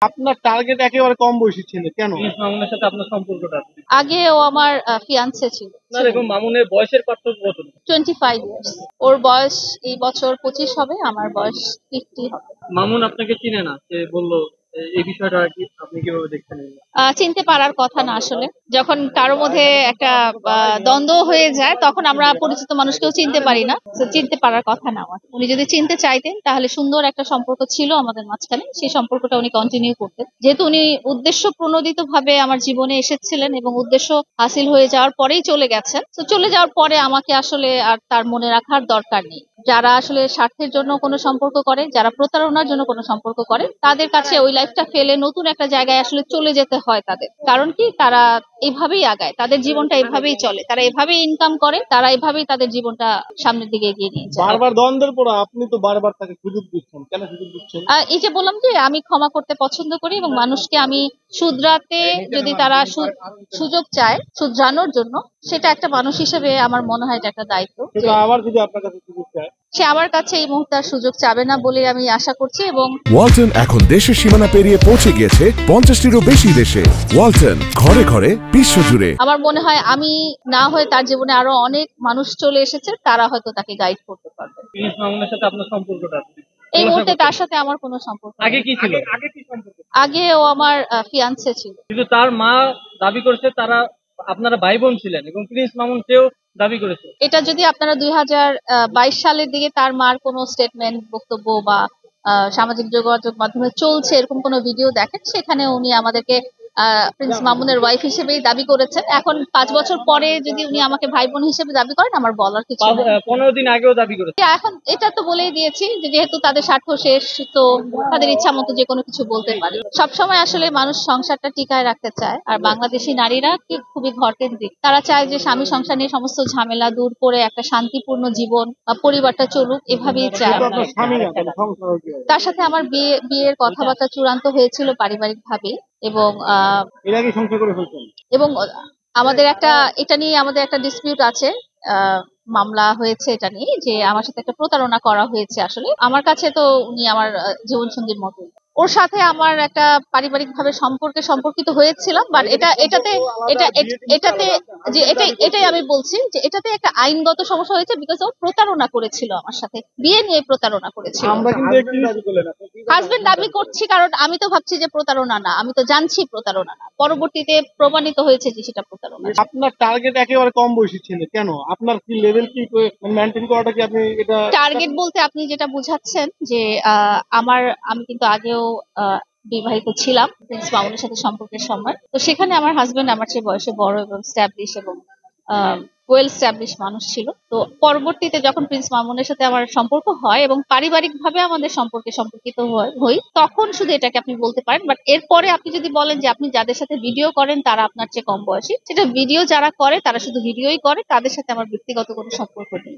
আপনার টার্গেট একেবারে কম বয়সী ছেলে কেন? মামুনের সাথে আপনার সম্পর্কটা আগে ও আমার ফিয়ান্সে ছিল। না এবং মামুনের বয়সের পার্থক্য কত? 25 ইয়ার্স। ওর বয়স এই বছর 25 হবে, আমার বয়স 50 হবে। মামুন আপনাকে চিনে না, সে বললো এই বিষয়টা কি আপনি কিভাবে দেখছেন? চিনতে পারার কথা না আসলে। যখন কারো মধ্যে একটা দ্বন্দ্ব হয়ে যায় তখন আমরা পরিচিত মানুষকেও চিনতে পারি না। তো চিনতে পারার কথা না আমার। উনি যদি চিনতে চাইতেন তাহলে সুন্দর একটা সম্পর্ক ছিল আমাদের মাঝখানে, সেই সম্পর্কটা উনি কন্টিনিউ করতেন। যেহেতু উনি উদ্দেশ্য প্রণোদিত ভাবে আমার জীবনে এসেছিলেন এবং উদ্দেশ্য হাসিল হয়ে যাওয়ার পরেই চলে গেছেন, তো চলে যাওয়ার পরে আমাকে আসলে আর তার মনে রাখার দরকার নেই। যারা আসলে স্বার্থের জন্য কোনো সম্পর্ক করে, যারা প্রতারণার জন্য কোনো সম্পর্ক করে, তাদের কাছে ওই লাইফটা ফেলে নতুন একটা জায়গায় আসলে চলে যেতে হয় তাদের। কারণ কি, তারা এভাবেই আগায়, তাদের জীবনটা এভাবেই চলে, তারা এভাবেই ইনকাম করে, তারা এভাবেই তাদের জীবনটা সামনের দিকে এগিয়ে নিয়ে যায়। বারবার দ্বন্দ্বের পর আপনি তো বারবার তাকে সুযোগ দিচ্ছেন, কেন সুযোগ দিচ্ছেন? এই যে বললাম যে আমি ক্ষমা করতে পছন্দ করি এবং মানুষকে আমি শুধরাতে, যদি তারা সুযোগ চায় শুধরানোর জন্য, সেটা একটা মানুষ হিসেবে আমার মনে হয় এটা একটা দায়িত্ব। কিন্তু আবার যদি আপনার কাছে সুযোগ চায়, সে আমার কাছে এই মুহূর্তে আর সুযোগ চাবে না বলে আমি আশা করছি। এবং ওয়ালটন এখন দেশের সীমানা পেরিয়ে পৌঁছে গিয়েছে 50টিরও বেশি দেশে। ওয়ালটন, ঘরে ঘরে বিশ্বজুড়ে। আমার মনে হয় আমি না হয়ে তার জীবনে আরো অনেক মানুষ চলে এসেছে, তারা হয়তো তাকে গাইড করতে পারবে। মামুনের সাথে আপনার সম্পর্কটা এই মুহূর্তে তার সাথে আমার কোনো সম্পর্ক নেই। আগে কি ছিল? আগে কি সম্পর্ক? আগে ও আমার ফিয়ান্সে ছিল। কিন্তু তার মা দাবি করেছে তারা আপনারা ভাই বোন ছিলেন এবং প্রিন্স মামুন সেও দাবি করেছে। এটা যদি আপনারা 2022 সালের দিকে তার মার কোনো স্টেটমেন্ট, বক্তব্য বা সামাজিক যোগাযোগ মাধ্যমে চলছে এরকম কোনো ভিডিও দেখেন, সেখানে উনি আমাদেরকে প্রিন্স মামুনের ওয়াইফ হিসেবেই দাবি করেছেন। এখন 5 বছর পরে যদি উনি আমাকে ভাই বোন হিসেবে দাবি করেন, আমার বলার কিছু নেই। 15 দিন আগেও দাবি করেছে। এখন এটা তো বলেই দিয়েছি যে যেহেতু তাদের স্বার্থ শেষ, তো তাদের ইচ্ছা মতো যে কোনো কিছু বলতে পারে। সবসময় আসলে মানুষ সংসারটা টিকায় রাখতে চায়, আর বাংলাদেশি নারীরা খুবই ঘরকেন্দ্রিক। তারা চায় যে স্বামী সংসার নিয়ে সমস্ত ঝামেলা দূর করে একটা শান্তিপূর্ণ জীবন বা পরিবারটা চলুক, এভাবেই চায়। কিন্তু আপনার স্বামী না, তাহলে সংসার কি হবে? তার সাথে আমার বিয়ের কথাবার্তা চূড়ান্ত হয়েছিল পারিবারিক ভাবে, এবং এর আগে সংসার করে ফেলছেন? এবং আমাদের একটা, এটা নিয়ে আমাদের একটা ডিসপিউট আছে, মামলা হয়েছে এটা নিয়ে যে আমার সাথে একটা প্রতারণা করা হয়েছে। আসলে আমার কাছে তো উনি আমার জীবন সঙ্গীর মতো। ওর সাথে আমার একটা পারিবারিক ভাবে সম্পর্কিত হয়েছিলাম, বাট এটাতে যে এটাই আমি বলছি যে এটাতে একটা আইনগত সমস্যা হয়েছে, বিকজ ও প্রতারণা করেছিল আমার সাথে, বিয়ে নিয়ে প্রতারণা করেছিল। আমরা কিন্তু একটু দাবি করলেন আপনি। হাজবেন্ড দাবি করছি, কারণ আমি তো ভাবছি যে প্রতারণা না, আমি তো জানছি প্রতারণা না, পরবর্তীতে প্রমাণিত হয়েছে যে সেটা প্রতারণা। আপনার টার্গেট একেবারে কম বয়সী ছেলে কেন? আপনার কি লেভেল কি মেনটেন করাটা কি আপনি এটা? টার্গেট বলতে আপনি যেটা বুঝাচ্ছেন যে আমি কিন্তু আগেও বিবাহিত ছিলাম প্রিন্স মামুনের সাথে সম্পর্কের সময়, তো সেখানে আমার হাজবেন্ড আমার চেয়ে বয়সে বড় এবং স্ট্যাবলিশ এবং ওয়েল স্ট্যাবলিশ মানুষ ছিল। তো পরবর্তীতে যখন প্রিন্স মামুনের সাথে আমার সম্পর্ক হয় এবং পারিবারিক ভাবে আমাদের সম্পর্কিত হই, তখন শুধু এটাকে আপনি বলতে পারেন। বাট এরপরে আপনি যদি বলেন যে আপনি যাদের সাথে ভিডিও করেন তারা আপনার চেয়ে কম বয়সী, সেটা ভিডিও যারা করে তারা শুধু ভিডিওই করে, তাদের সাথে আমার ব্যক্তিগত কোনো সম্পর্ক নেই।